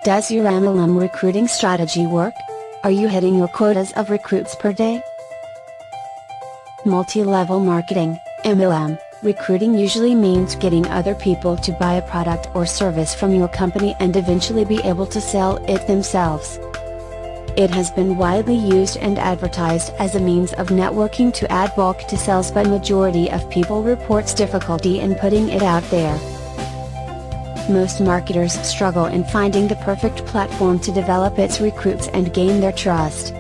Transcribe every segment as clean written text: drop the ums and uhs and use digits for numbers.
Does your MLM recruiting strategy work? Are you hitting your quotas of recruits per day? Multi-level marketing, MLM, recruiting usually means getting other people to buy a product or service from your company and eventually be able to sell it themselves. It has been widely used and advertised as a means of networking to add bulk to sales, but majority of people reports difficulty in putting it out there. Most marketers struggle in finding the perfect platform to develop its recruits and gain their trust.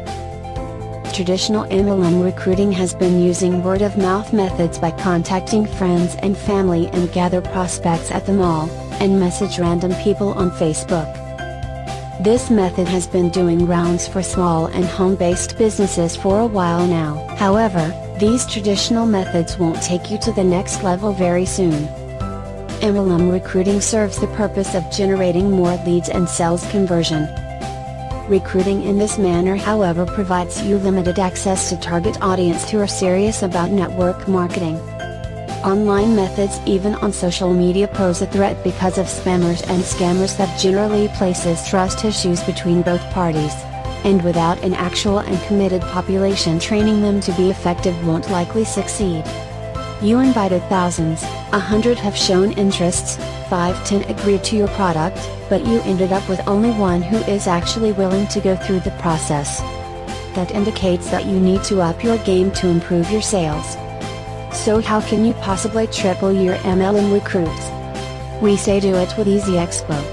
Traditional MLM recruiting has been using word-of-mouth methods by contacting friends and family and gather prospects at the mall, and message random people on Facebook. This method has been doing rounds for small and home-based businesses for a while now. However, these traditional methods won't take you to the next level very soon. MLM recruiting serves the purpose of generating more leads and sales conversion. Recruiting in this manner, however, provides you limited access to target audience who are serious about network marketing. Online methods, even on social media, pose a threat because of spammers and scammers that generally places trust issues between both parties, and without an actual and committed population training them to be effective won't likely succeed. You invited thousands, 100 have shown interests, 5-10 agreed to your product, but you ended up with only one who is actually willing to go through the process. That indicates that you need to up your game to improve your sales. So how can you possibly triple your MLM recruits? We say do it with EasyExpo.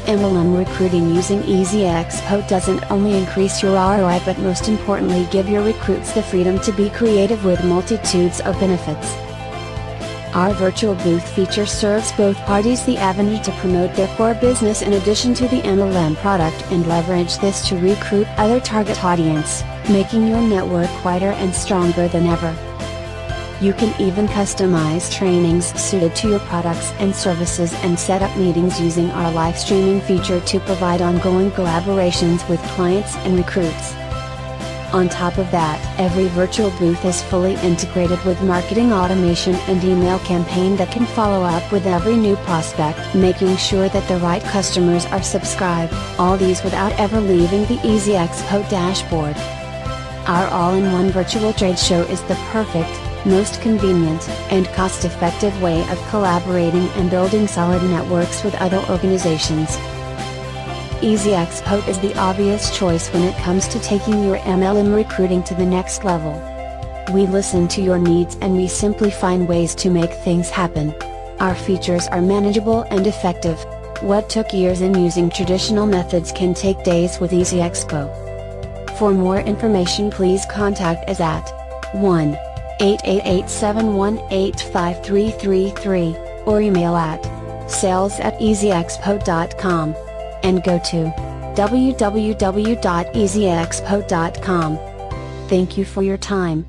MLM recruiting using EasyExpo doesn't only increase your ROI but most importantly give your recruits the freedom to be creative with multitudes of benefits. Our virtual booth feature serves both parties the avenue to promote their core business in addition to the MLM product and leverage this to recruit other target audience, making your network wider and stronger than ever. You can even customize trainings suited to your products and services and set up meetings using our live streaming feature to provide ongoing collaborations with clients and recruits. On top of that, every virtual booth is fully integrated with marketing automation and email campaign that can follow up with every new prospect, making sure that the right customers are subscribed, all these without ever leaving the EasyExpo dashboard. Our all-in-one virtual trade show is the perfect, most convenient, and cost-effective way of collaborating and building solid networks with other organizations. EasyExpo is the obvious choice when it comes to taking your MLM recruiting to the next level. We listen to your needs and we simply find ways to make things happen. Our features are manageable and effective. What took years in using traditional methods can take days with EasyExpo. For more information, please contact us at 1-888-718-5333, or email at sales@easyexpo.com, and go to www.easyexpo.com. Thank you for your time.